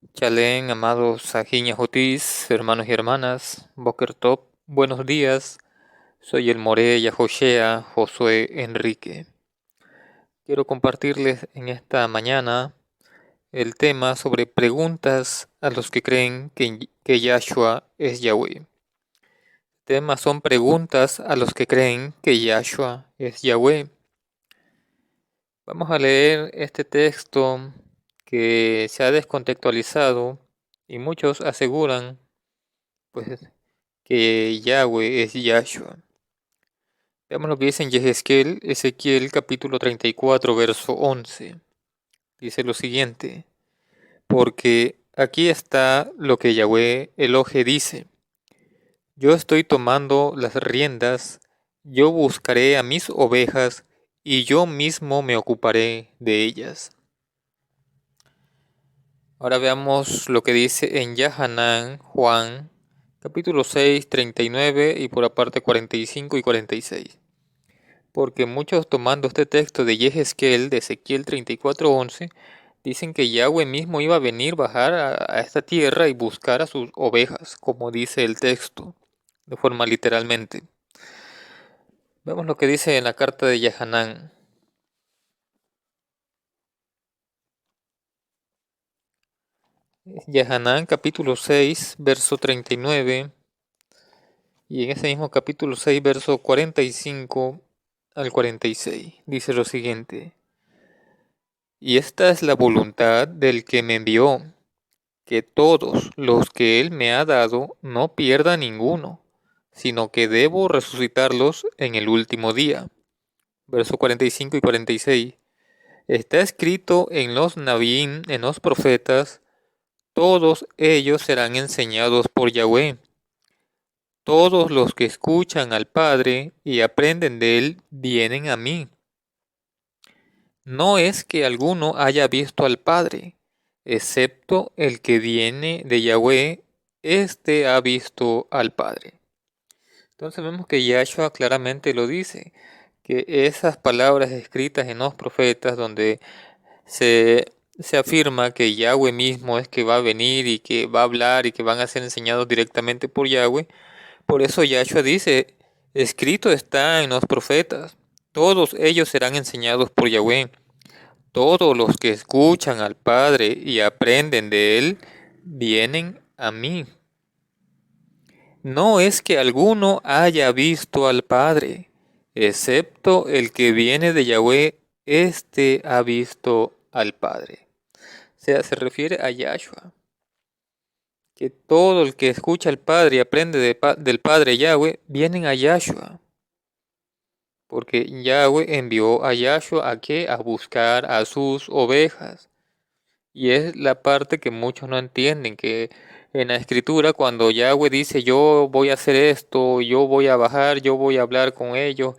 Chalén, amados Sajiña Jotis, hermanos y hermanas, Boker Top, buenos días. Soy el More Yahoshea Josué Enrique. Quiero compartirles en esta mañana el tema sobre preguntas a los que creen que Yahshua es Yahweh. El tema son preguntas a los que creen que Yahshua es Yahweh. Vamos a leer este texto que se ha descontextualizado y muchos aseguran pues que Yahweh es Yahshua. Veamos lo que dice en Ezequiel capítulo 34, verso 11. Dice lo siguiente: porque aquí está lo que Yahweh Elohe dice: yo estoy tomando las riendas, yo buscaré a mis ovejas y yo mismo me ocuparé de ellas. Ahora veamos lo que dice en Yahanán, Juan, capítulo 6, 39 y por aparte 45 y 46. Porque muchos tomando este texto de Yehezkel, de Ezequiel 34:11, dicen que Yahweh mismo iba a venir, bajar a esta tierra y buscar a sus ovejas, como dice el texto, de forma literalmente. Vemos lo que dice en la carta de Yahanán. Yahanán capítulo 6, verso 39, y en ese mismo capítulo 6, verso 45 al 46, dice lo siguiente: y esta es la voluntad del que me envió, que todos los que Él me ha dado no pierda ninguno, sino que debo resucitarlos en el último día. Verso 45 y 46. Está escrito en los Nabín, en los profetas: todos ellos serán enseñados por Yahweh. Todos los que escuchan al Padre y aprenden de Él vienen a mí. No es que alguno haya visto al Padre, excepto el que viene de Yahweh, éste ha visto al Padre. Entonces vemos que Yahshua claramente lo dice, que esas palabras escritas en los profetas donde se, se afirma que Yahweh mismo es que va a venir y que va a hablar y que van a ser enseñados directamente por Yahweh, por eso Yahshua dice: escrito está en los profetas, todos ellos serán enseñados por Yahweh. Todos los que escuchan al Padre y aprenden de Él vienen a mí. No es que alguno haya visto al Padre, excepto el que viene de Yahweh, éste ha visto al Padre. O sea, se refiere a Yahshua, que todo el que escucha al Padre y aprende del Padre Yahweh, vienen a Yahshua. Porque Yahweh envió a Yahshua a qué? A buscar a sus ovejas. Y es la parte que muchos no entienden, que en la escritura cuando Yahweh dice yo voy a hacer esto, yo voy a bajar, yo voy a hablar con ellos,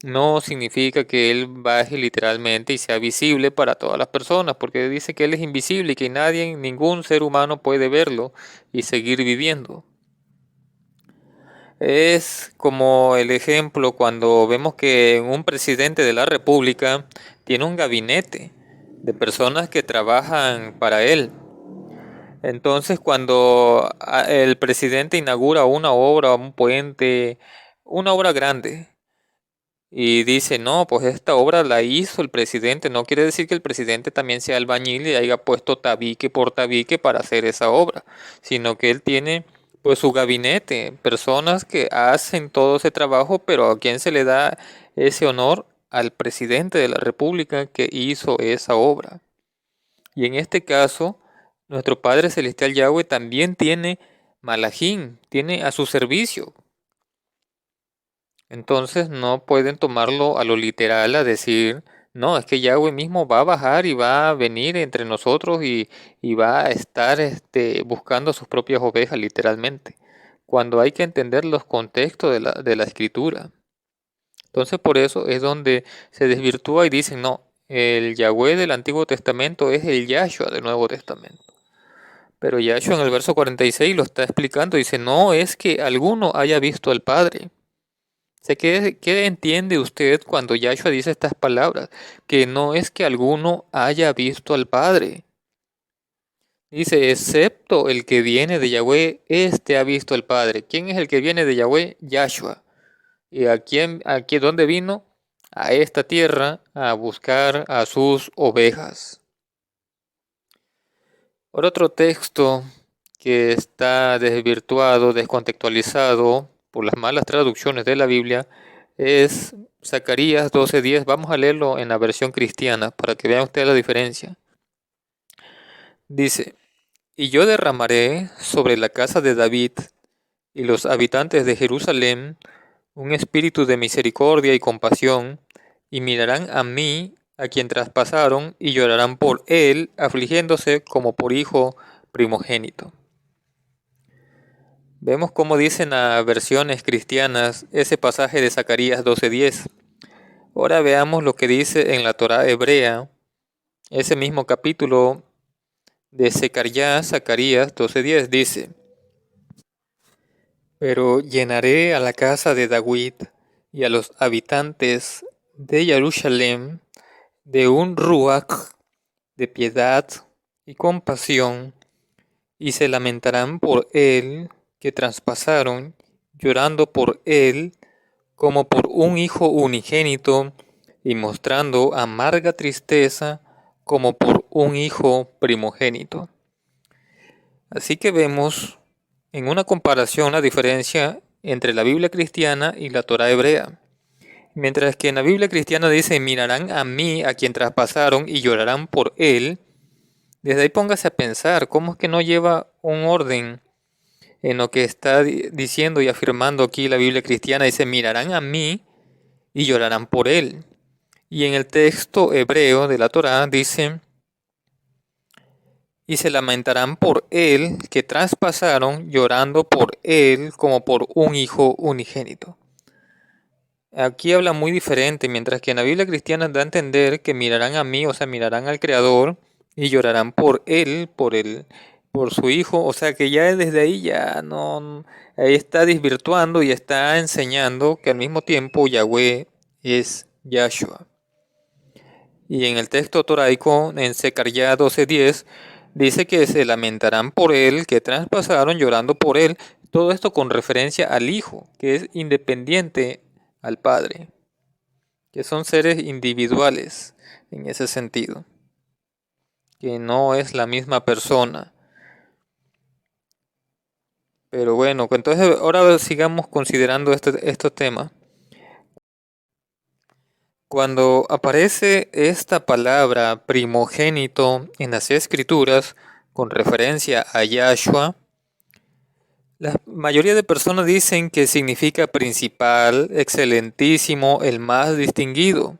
no significa que Él baje literalmente y sea visible para todas las personas, porque dice que Él es invisible y que nadie, ningún ser humano puede verlo y seguir viviendo. Es como el ejemplo cuando vemos que un presidente de la República tiene un gabinete de personas que trabajan para él. Entonces, cuando el presidente inaugura una obra, un puente, una obra grande, y dice: no, pues esta obra la hizo el presidente, no quiere decir que el presidente también sea albañil y haya puesto tabique por tabique para hacer esa obra, sino que él tiene pues su gabinete, personas que hacen todo ese trabajo, pero ¿a quién se le da ese honor? Al presidente de la República que hizo esa obra. Y en este caso, nuestro Padre Celestial Yahweh también tiene Malachim, tiene a su servicio. Entonces no pueden tomarlo a lo literal, a decir: no, es que Yahweh mismo va a bajar y va a venir entre nosotros y va a estar buscando a sus propias ovejas literalmente, cuando hay que entender los contextos de la escritura. Entonces por eso es donde se desvirtúa y dicen: no, el Yahweh del Antiguo Testamento es el Yahshua del Nuevo Testamento. Pero Yahshua en el verso 46 lo está explicando, dice: no es que alguno haya visto al Padre. ¿Qué entiende usted cuando Yahshua dice estas palabras? Que no es que alguno haya visto al Padre. Dice, excepto el que viene de Yahweh, este ha visto el Padre. ¿Quién es el que viene de Yahweh? Yahshua. ¿Y aquí dónde vino? A esta tierra a buscar a sus ovejas. Por otro texto que está desvirtuado, descontextualizado por las malas traducciones de la Biblia, es Zacarías 12:10. Vamos a leerlo en la versión cristiana para que vean ustedes la diferencia. Dice, y yo derramaré sobre la casa de David y los habitantes de Jerusalén un espíritu de misericordia y compasión, y mirarán a mí, a quien traspasaron, y llorarán por él, afligiéndose como por hijo primogénito. Vemos cómo dicen las versiones cristianas ese pasaje de Zacarías 12:10. Ahora veamos lo que dice en la Torá hebrea, ese mismo capítulo de Zacarías 12:10 dice, pero llenaré a la casa de David y a los habitantes de Jerusalén de un ruach de piedad y compasión, y se lamentarán por él que traspasaron, llorando por él como por un hijo unigénito, y mostrando amarga tristeza como por un hijo primogénito. Así que vemos en una comparación la diferencia entre la Biblia cristiana y la Torá hebrea. Mientras que en la Biblia cristiana dice, mirarán a mí, a quien traspasaron, y llorarán por él. Desde ahí póngase a pensar, ¿cómo es que no lleva un orden en lo que está diciendo y afirmando aquí la Biblia cristiana? Dice, mirarán a mí y llorarán por él. Y en el texto hebreo de la Torá dice, y se lamentarán por él que traspasaron, llorando por él como por un hijo unigénito. Aquí habla muy diferente, mientras que en la Biblia cristiana da a entender que mirarán a mí, o sea, mirarán al Creador y llorarán por él, por su hijo, o sea que ya desde ahí ya no, ahí está desvirtuando y está enseñando que al mismo tiempo Yahweh es Yahshua. Y en el texto toraico, en Zacarías 12:10, dice que se lamentarán por él, que traspasaron llorando por él. Todo esto con referencia al Hijo, que es independiente al Padre, que son seres individuales en ese sentido, que no es la misma persona. Pero bueno, entonces ahora sigamos considerando estos temas. Cuando aparece esta palabra primogénito en las Escrituras con referencia a Yahshua, la mayoría de personas dicen que significa principal, excelentísimo, el más distinguido.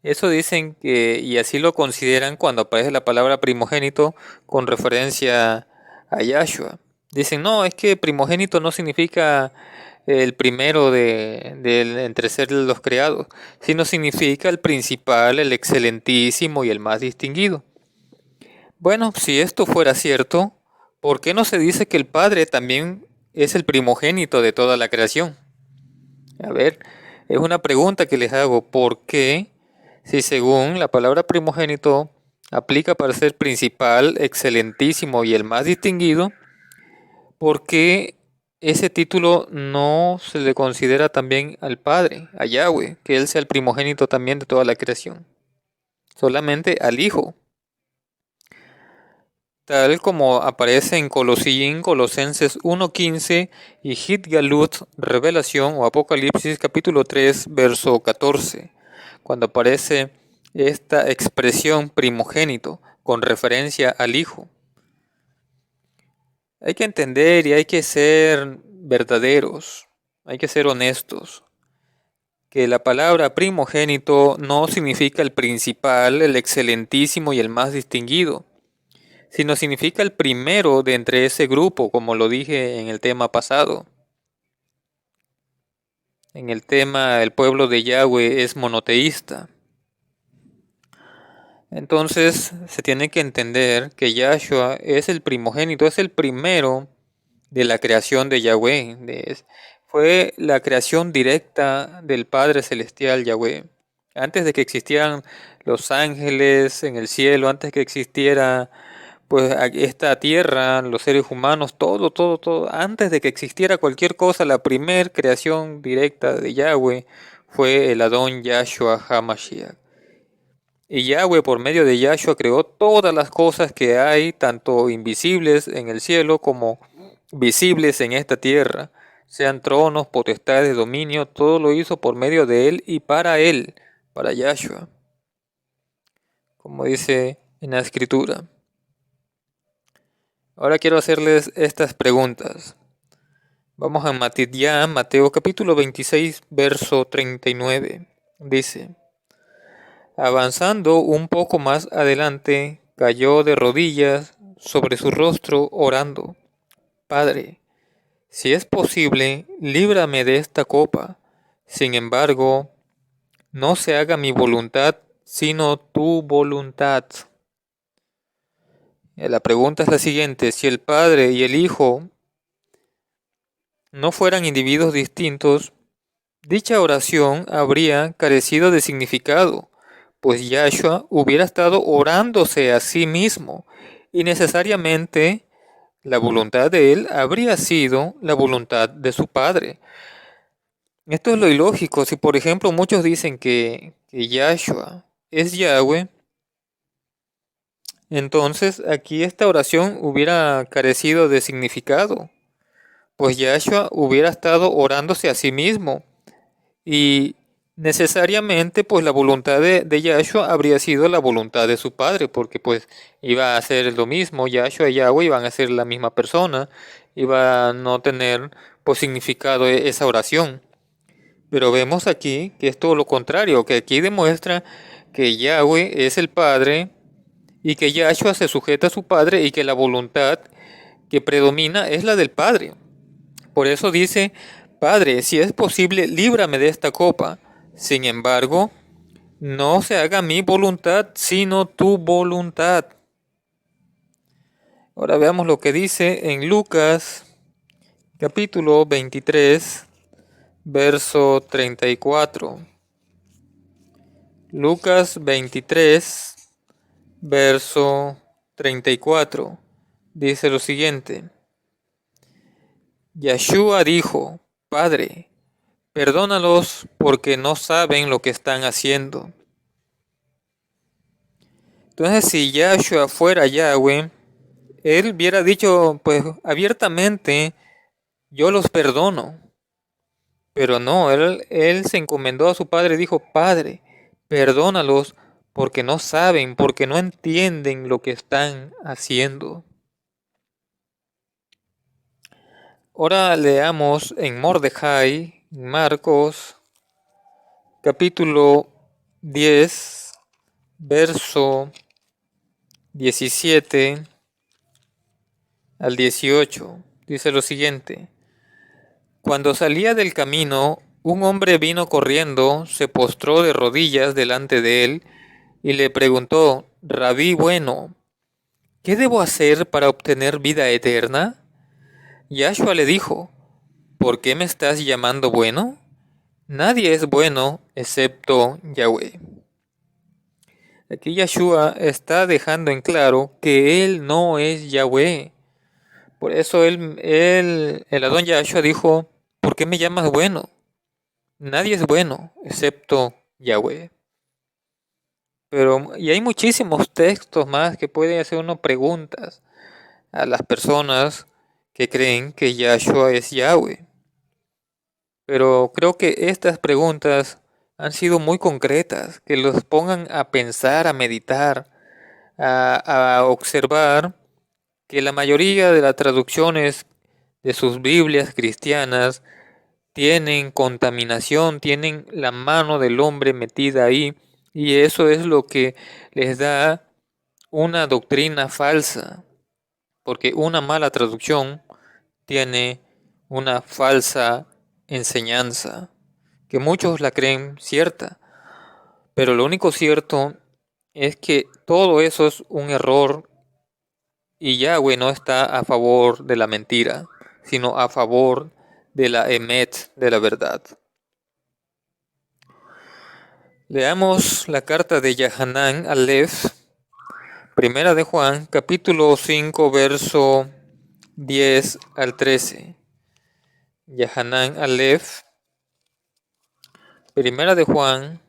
Eso dicen que, y así lo consideran cuando aparece la palabra primogénito con referencia a Yahshua. Dicen, no, es que primogénito no significa el primero entre ser los creados, sino significa el principal, el excelentísimo y el más distinguido. Bueno, si esto fuera cierto, ¿por qué no se dice que el Padre también es el primogénito de toda la creación? A ver, es una pregunta que les hago. ¿Por qué, si según la palabra primogénito aplica para ser principal, excelentísimo y el más distinguido, por qué ese título no se le considera también al Padre, a Yahweh, que Él sea el primogénito también de toda la creación? Solamente al Hijo, tal como aparece en Colosenses 1:15 y Hit-Galut, Revelación o Apocalipsis capítulo 3, verso 14, cuando aparece esta expresión primogénito con referencia al Hijo. Hay que entender y hay que ser verdaderos, hay que ser honestos, que la palabra primogénito no significa el principal, el excelentísimo y el más distinguido, sino significa el primero de entre ese grupo, como lo dije en el tema pasado. En el tema, el pueblo de Yahweh es monoteísta. Entonces, se tiene que entender que Yahshua es el primogénito, es el primero de la creación de Yahweh. Fue la creación directa del Padre Celestial Yahweh. Antes de que existieran los ángeles en el cielo, antes que existiera pues esta tierra, los seres humanos, todo, antes de que existiera cualquier cosa, la primer creación directa de Yahweh fue el Adón Yahshua HaMashiach. Y Yahweh por medio de Yahshua creó todas las cosas que hay, tanto invisibles en el cielo como visibles en esta tierra, sean tronos, potestades, dominio, todo lo hizo por medio de él, para Yahshua, como dice en la escritura. Ahora quiero hacerles estas preguntas. Vamos a Mateo capítulo 26, verso 39. Dice: avanzando un poco más adelante, cayó de rodillas sobre su rostro orando: Padre, si es posible, líbrame de esta copa. Sin embargo, no se haga mi voluntad, sino tu voluntad. La pregunta es la siguiente: si el Padre y el Hijo no fueran individuos distintos, dicha oración habría carecido de significado, pues Yahshua hubiera estado orándose a sí mismo y necesariamente la voluntad de él habría sido la voluntad de su Padre. Esto es lo ilógico. Si por ejemplo muchos dicen que Yahshua es Yahweh, entonces aquí esta oración hubiera carecido de significado, pues Yahshua hubiera estado orándose a sí mismo y necesariamente pues la voluntad de Yahshua habría sido la voluntad de su Padre, porque pues iba a hacer lo mismo. Yahshua y Yahweh iban a ser la misma persona, iba a no tener pues significado esa oración. Pero vemos aquí que es todo lo contrario, que aquí demuestra que Yahweh es el Padre y que Yahshua se sujeta a su Padre y que la voluntad que predomina es la del Padre. Por eso dice: Padre, si es posible, líbrame de esta copa. Sin embargo, no se haga mi voluntad, sino tu voluntad. Ahora veamos lo que dice en Lucas, capítulo 23, verso 34. Lucas 23, verso 34. Dice lo siguiente: Yahshua dijo: Padre, perdónalos porque no saben lo que están haciendo. Entonces, si Yahshua fuera Yahweh, él hubiera dicho pues abiertamente: yo los perdono. Pero no, él se encomendó a su Padre y dijo: Padre, perdónalos porque no saben, porque no entienden lo que están haciendo. Ahora leamos en Mordejai, Marcos, capítulo 10, verso 17 al 18. Dice lo siguiente: Cuando salía del camino, un hombre vino corriendo, se postró de rodillas delante de él y le preguntó: Rabí bueno, ¿qué debo hacer para obtener vida eterna? Yahshua le dijo: ¿por qué me estás llamando bueno? Nadie es bueno excepto Yahweh. Aquí Yahshua está dejando en claro que él no es Yahweh. Por eso el Adón Yahshua dijo: ¿por qué me llamas bueno? Nadie es bueno excepto Yahweh. Y hay muchísimos textos más que pueden hacer uno preguntas a las personas que creen que Yahshua es Yahweh. Pero creo que estas preguntas han sido muy concretas, que los pongan a pensar, a meditar, a observar que la mayoría de las traducciones de sus Biblias cristianas tienen contaminación, tienen la mano del hombre metida ahí, y eso es lo que les da una doctrina falsa, porque una mala traducción tiene una falsa enseñanza, que muchos la creen cierta, pero lo único cierto es que todo eso es un error y Yahweh no está a favor de la mentira, sino a favor de la emet, de la verdad. Leamos la carta de Yahanan Aleph, Primera de Juan, capítulo 5, verso 10 al 13. Yahanan Aleph. Primera de Juan,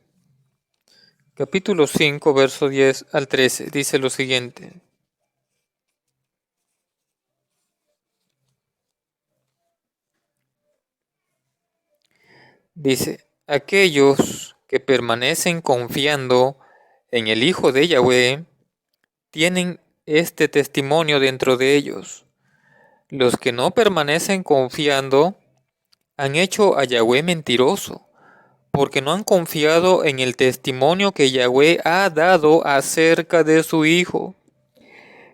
capítulo 5, verso 10 al 13. Dice lo siguiente. Dice, aquellos que permanecen confiando en el Hijo de Yahweh tienen este testimonio dentro de ellos. Los que no permanecen confiando han hecho a Yahweh mentiroso, porque no han confiado en el testimonio que Yahweh ha dado acerca de su Hijo.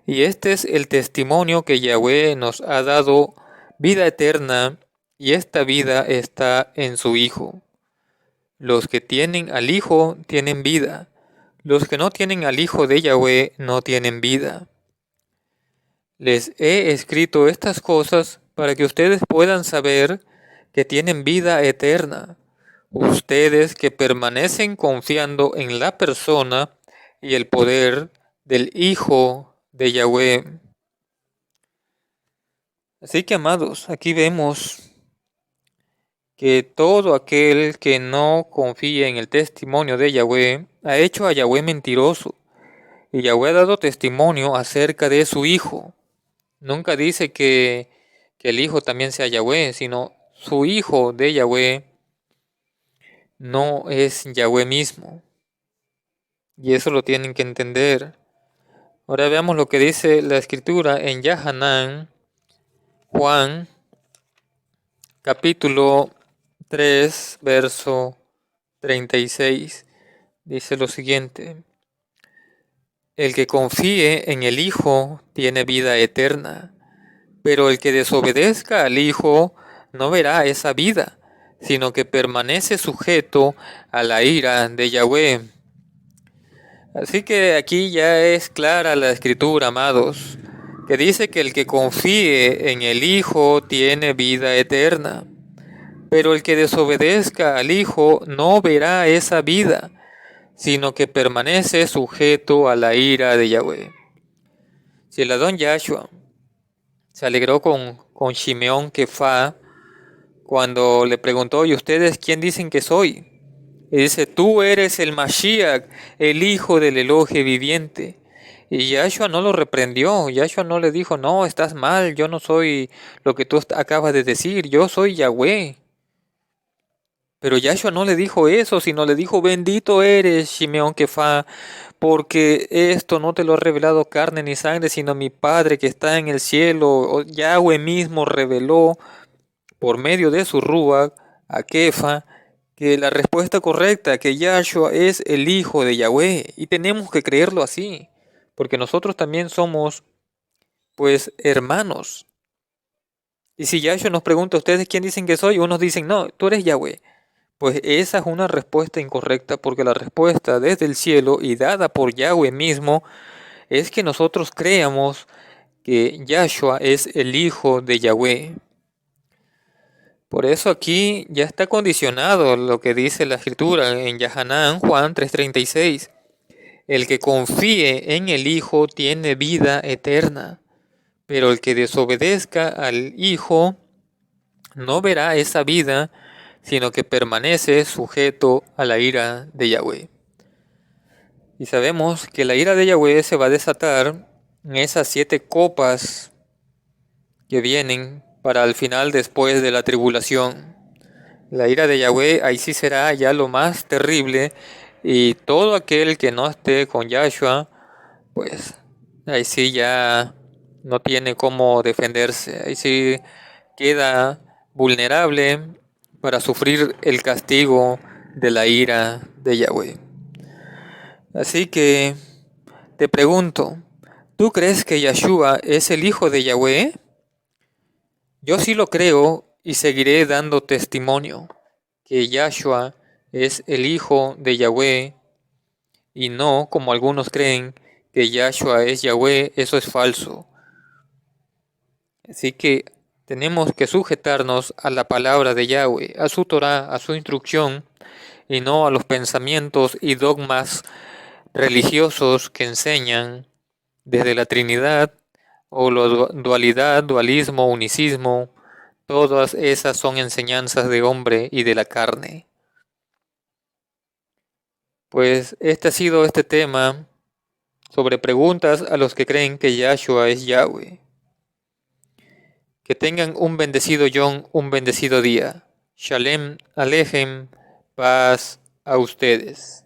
Y este es el testimonio que Yahweh nos ha dado, vida eterna, y esta vida está en su Hijo. Los que tienen al Hijo tienen vida. Los que no tienen al Hijo de Yahweh no tienen vida. Les he escrito estas cosas para que ustedes puedan saber que tienen vida eterna. Ustedes que permanecen confiando en la persona y el poder del Hijo de Yahweh. Así que, amados, aquí vemos que todo aquel que no confía en el testimonio de Yahweh ha hecho a Yahweh mentiroso. Y Yahweh ha dado testimonio acerca de su Hijo. Nunca dice que el Hijo también sea Yahweh, sino su Hijo de Yahweh no es Yahweh mismo. Y eso lo tienen que entender. Ahora veamos lo que dice la Escritura en Yahanan, Juan, capítulo 3, verso 36. Dice lo siguiente. El que confíe en el Hijo tiene vida eterna, pero el que desobedezca al Hijo no verá esa vida, sino que permanece sujeto a la ira de Yahweh. Así que aquí ya es clara la Escritura, amados, que dice que el que confíe en el Hijo tiene vida eterna, pero el que desobedezca al Hijo no verá esa vida, sino que permanece sujeto a la ira de Yahweh. Si el Adón Yahshua se alegró con Shimeón Kefá cuando le preguntó, ¿y ustedes quién dicen que soy? Y dice, tú eres el Mashiach, el Hijo del Elohe viviente. Y Yahshua no lo reprendió, Yahshua no le dijo, no, estás mal, yo no soy lo que tú acabas de decir, yo soy Yahweh. Pero Yahshua no le dijo eso, sino le dijo, bendito eres, Shimeón Kefá, porque esto no te lo ha revelado carne ni sangre, sino mi Padre que está en el cielo. Yahweh mismo reveló por medio de su Ruach a Kefa que la respuesta correcta, que Yahshua es el Hijo de Yahweh, y tenemos que creerlo así, porque nosotros también somos, pues, hermanos. Y si Yahshua nos pregunta, ¿ustedes quién dicen que soy? Unos dicen, no, tú eres Yahweh. Pues esa es una respuesta incorrecta, porque la respuesta desde el cielo y dada por Yahweh mismo es que nosotros creamos que Yahshua es el Hijo de Yahweh. Por eso aquí ya está condicionado lo que dice la Escritura en Yahanan, Juan 3:36. El que confíe en el Hijo tiene vida eterna, pero el que desobedezca al Hijo no verá esa vida, sino que permanece sujeto a la ira de Yahweh. Y sabemos que la ira de Yahweh se va a desatar en esas 7 copas que vienen para el final después de la tribulación. La ira de Yahweh ahí sí será ya lo más terrible, y todo aquel que no esté con Yahshua, pues ahí sí ya no tiene cómo defenderse, ahí sí queda vulnerable para sufrir el castigo de la ira de Yahweh. Así que te pregunto, ¿tú crees que Yahshua es el Hijo de Yahweh? Yo sí lo creo y seguiré dando testimonio que Yahshua es el Hijo de Yahweh, y no como algunos creen que Yahshua es Yahweh. Eso es falso. Así que tenemos que sujetarnos a la palabra de Yahweh, a su Torah, a su instrucción, y no a los pensamientos y dogmas religiosos que enseñan desde la Trinidad o la dualidad, dualismo, unicismo, todas esas son enseñanzas de hombre y de la carne. Pues este ha sido este tema sobre preguntas a los que creen que Yahshua es Yahweh. Que tengan un bendecido Yom, un bendecido día. Shalem Alejem, paz a ustedes.